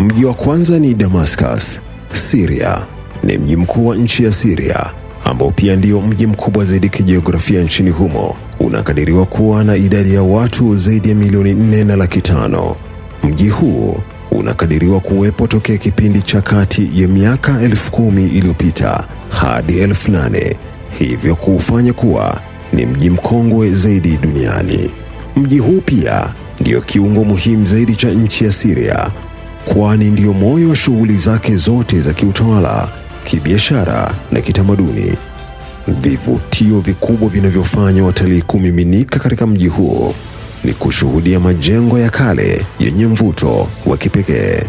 Mji wa kwanza ni Damascus, Syria. Ni mji mkuu wa nchi ya Syria ambao pia ndio mji mkubwa zaidi kijiografia nchini humo. Unakadiriwa kuwa na idadi ya watu zaidi ya milioni 4.5. Mji huu unakadiriwa kuwepo tokea kipindi cha kati ya miaka 10,000 iliyopita hadi 8,000, hivyo kuufanya kuwa ni mji mkongwe zaidi duniani. Mji huu pia ndio kiungo muhimu zaidi cha nchi ya Syria, kwani ndio moyo wa shughuli zake zote za kiutawala, kibiashara na kitamaduni. Vivutio vikubwa vinavyofanya watalii kumiminika katika mji huo ni kushuhudia majengo ya kale yenye mvuto wa kipekee.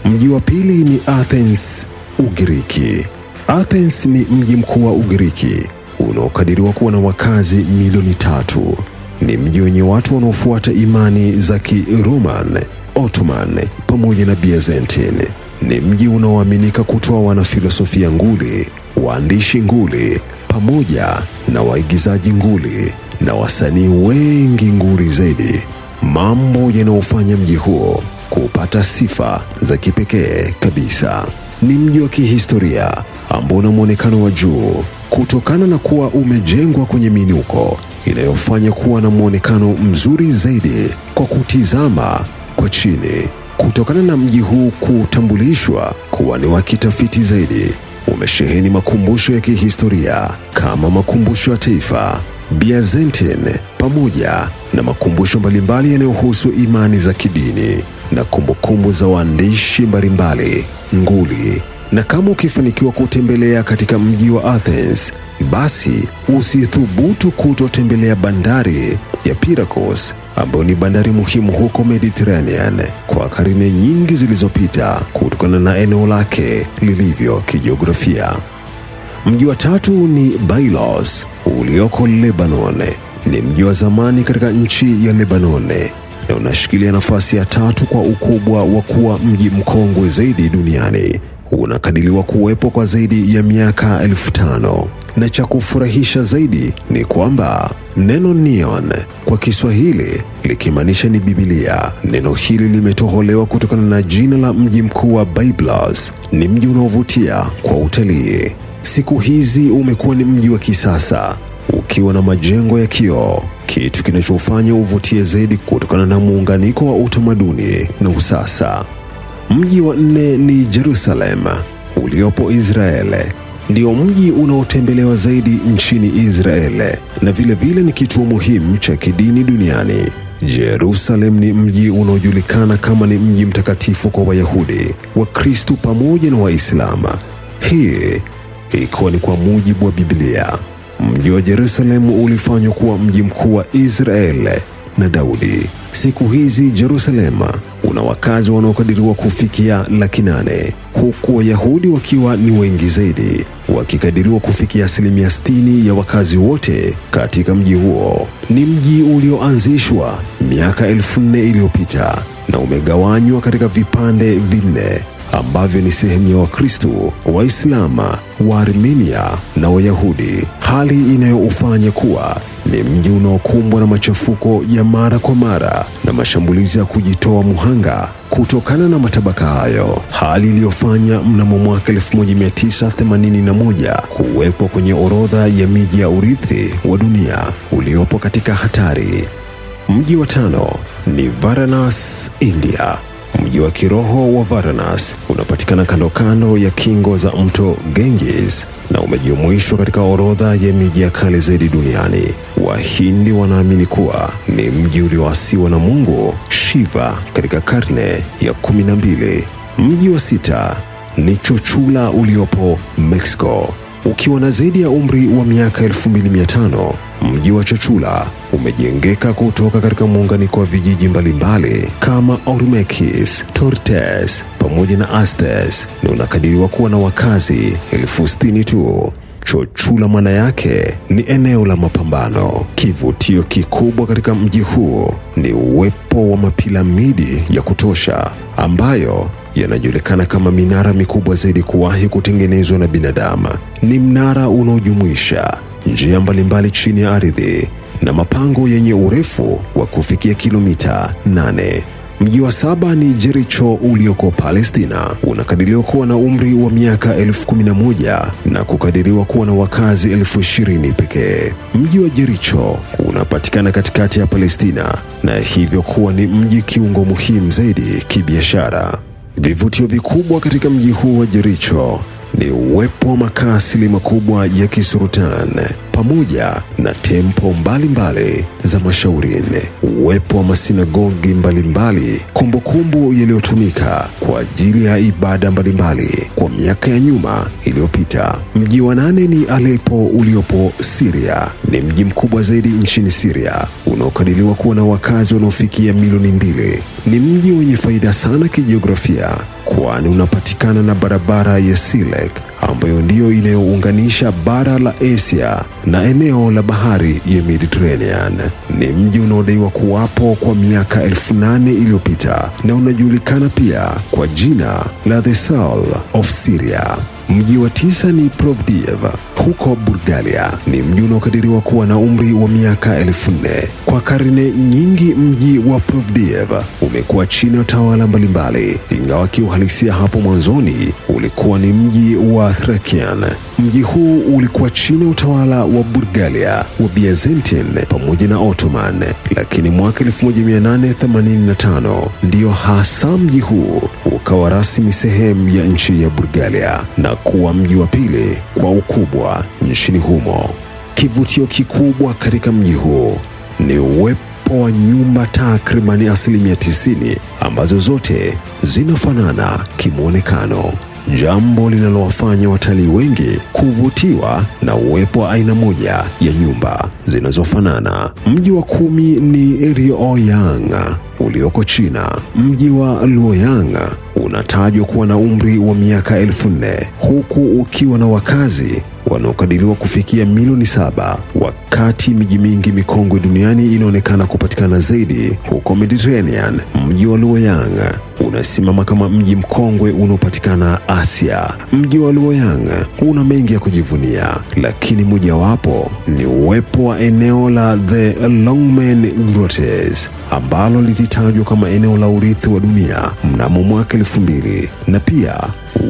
Mji wa pili ni Athens, Ugiriki. Athens ni mji mkuu wa Ugiriki unaokadiriwa kuwa na wakazi milioni 3. Ni mji wenye watu wanaofuata imani za Kiroman, Ottoman pamoja na Byzantine. Ni mji unaoaminika kutoa wanafilosofia nguli, waandishi nguli pamoja na waigizaji nguli na wasanii wengi nguli zaidi, mambo yanayofanya mji huo kupata sifa za kipekee kabisa. Ni mji wa kihistoria ambao una muonekano wa juu kutokana na kuwa umejengwa kwenye miinuko inayofanya kuwa na muonekano mzuri zaidi kwa kutizama kwa chini. Kutokana na mji huu kutambulishwa kuwa ni wa kitafiti zaidi, umesheheni makumbusho ya kihistoria kama makumbusho ya taifa, Byzantine pamoja na makumbusho mbalimbali yanayohusu imani za kidini na kumbukumbu za waandishi mbalimbali nguli. Na kama ukifanikiwa kutembelea katika mji wa Athens, basi usithubutu kutotembelea bandari ya Pyrgos ambayo ni bandari muhimu huko Mediterranean kwa karne nyingi zilizopita kutokana na eneo lake lilivyo kijiografia. Mji wa tatu ni Bailos ulioko Lebanon. Ni mji wa zamani katika nchi ya Lebanon na unashikilia nafasi ya 3 kwa ukubwa wa kuwa mji mkongwe zaidi duniani. Unakadiriwa kuwepo kwa zaidi ya miaka 5,000. Na cha kufurahisha zaidi ni kwamba neno neon kwa Kiswahili likimaanisha ni Biblia, neno hili limetoholewa kutokana na jina la mji mkuu wa Byblos. Ni mji unaovutia kwa utalii. Siku hizi umekuwa ni mji wa kisasa ukiwa na majengo ya kioo, kitu kinachofanya uvutie zaidi kutokana na muunganiko wa utamaduni na usasa. Mji wa 4 ni Jerusalem uliopo Israeli. Ndio mji unaotembelewa zaidi nchini Israeli na vile ni kituo muhimu cha kidini duniani. Jerusalem ni mji unaojulikana kama ni mji mtakatifu kwa Wayahudi, Wakristo pamoja na Waislamu. Hii ikiwa ni kwa mujibu wa Biblia. Mji wa Jerusalem ulifanywa kuwa mji mkuu wa Israeli na Daudi. Siku hizi Jerusalem una wakazi wanaokadiriwa kufikia 800,000, huku Wayahudi wakiwa ni wengi zaidi, wakikadiriwa kufikia 60% ya wakazi wote katika mji huo. Ni mji ulioanzishwa miaka 4,000 iliyopita na umegawanywa katika vipande 4 ambavyo ni sehemu ya Wakristo, Waislamu, Waarmenia na Wayahudi, hali inayoufanya kuwa ni mji unaokumbwa na machafuko ya mara kwa mara na mashambulizi ya kujitoa muhanga kutokana na matabaka hayo, hali iliyofanya mnamo mwaka 1981 kuwekwa kwenye orodha ya miji ya urithi wa dunia uliopo katika hatari. Mji wa 5 ni Varanasi, India. Mji wa kiroho wa Varanasi unapatikana kando ya kingo za mto Ganges na umejumuishwa katika orodha ya miji ya kale zaidi duniani. Wahindi wanaamini kuwa ni mji ulioasiwa na Mungu Shiva katika karne ya 12. Mji wa 6 ni Chochula uliopo Mexico. Ukiwa na zaidi ya umri wa miaka 2500, mji wa Chochula umejengeka kutoka katika muunganiko wa vijiji mbalimbali kama Ormekis, Tortes pamoja na Astes na unakadiriwa kuwa na wakazi 60,000 tu. Chochula maana yake ni eneo la mapambano. Kivutio kikubwa katika mji huu ni uwepo wa mapiramidi ya kutosha ambayo yanajulikana kama minara mikubwa zaidi kuwahi kutengenezwa na binadamu. Ni mnara unaojumuisha njia mbalimbali chini ya ardhi na mapango yenye urefu wa kufikia kilomita 8. Mji wa saba ni Jericho ulioko Palestina. Unakadiriwa kuwa na umri wa miaka 11,000 na kukadiriwa kuwa na wakazi 20,000 pekee. Mji wa Jericho unapatikana katikati ya Palestina na hivyo kuwa ni mji kiungo muhimu zaidi kibiashara. Vivutio vikubwa katika mji huu wa Jericho ni uwepo wa makaa asili makubwa ya Kisultan pamoja na tempo mbalimbali za Mashaurin, uwepo wa masinagogi mbalimbali, kumbukumbu yaliyotumika kwa ajili ya ibada mbalimbali kwa miaka ya nyuma iliyopita. Mji wa nane ni Aleppo uliopo Syria. Ni mji mkubwa zaidi nchini Syria unaokadiriwa kuwa na wakazi wanaofikia milioni 2. Ni mji wenye faida sana kijiografia, kwani unapatikana na barabara ya Silek ambayo ndiyo inayounganisha bara la Asia na eneo la bahari ya Mediterranean. Ni mji unaodaiwa kuwapo kwa miaka 8,000 iliyopita na unajulikana pia kwa jina la The Soul of Syria. Mji wa 9 ni Plovdiv huko Bulgaria. Ni mji unaokadiriwa kuwa na umri wa miaka 4,000. Kwa karne nyingi mji wa Plovdiv umekuwa chini ya utawala mbalimbali, ingawa kiuhalisia hapo mwanzoni ulikuwa ni mji wa Thracian. Mji huu ulikuwa chini ya utawala wa Bulgaria, wa Byzantine pamoja na Ottoman, lakini mwaka 1885 ndiyo hasa mji huu ukawa rasmi sehemu ya nchi ya Bulgaria na kuwa mji wa pili kwa ukubwa nchini humo. Kivutio kikubwa katika mji huu ni uwepo wa nyumba takribani 90% ambazo zote zinafanana kimwonekano, jambo linalowafanya watalii wengi kuvutiwa na uwepo wa aina moja ya nyumba zinazofanana. Mji wa 10 ni Luoyang ulioko China. Mji wa Luoyang unatajwa kuwa na umri wa miaka 4,000 huku ukiwa na wakazi wanaokadiriwa kufikia milioni 7, wakati miji mingi mikongwe duniani inaonekana kupatikana zaidi huko Mediterranean. Mji wa Luoyang unasimama kama mji mkongwe unaopatikana Asia. Mji wa Luoyang una mengi ya kujivunia, lakini mojawapo ni uwepo wa eneo la The Longmen Grottoes ambalo lilitajwa kama eneo la urithi wa dunia mnamo mwaka 2000, na pia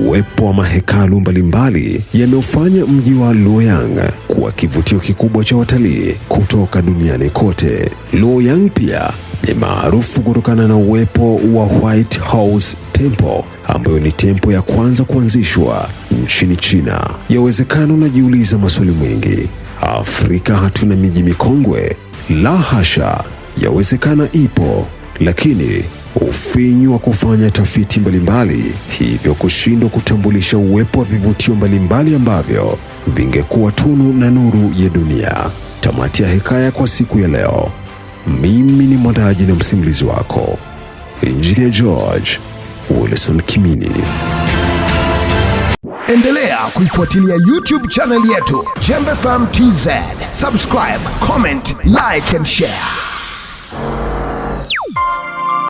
uwepo wa mahekalu mbalimbali yanayofanya mji wa Luoyang kuwa kivutio kikubwa cha watalii kutoka duniani kote. Luoyang pia ni maarufu kutokana na uwepo wa White House Temple ambayo ni tempo ya kwanza kuanzishwa nchini China. Yawezekana unajiuliza maswali mengi, Afrika hatuna miji mikongwe? La hasha, yawezekana ipo, lakini ufinyu wa kufanya tafiti mbalimbali, hivyo kushindwa kutambulisha uwepo wa vivutio mbalimbali ambavyo vingekuwa tunu na nuru ya dunia. Tamati ya hekaya kwa siku ya leo. Mimi ni mwandaji na msimulizi wako Engineer George Wilson Kimini. Endelea kuifuatilia YouTube channel yetu Jembe FM TZ. Subscribe, comment, like and share.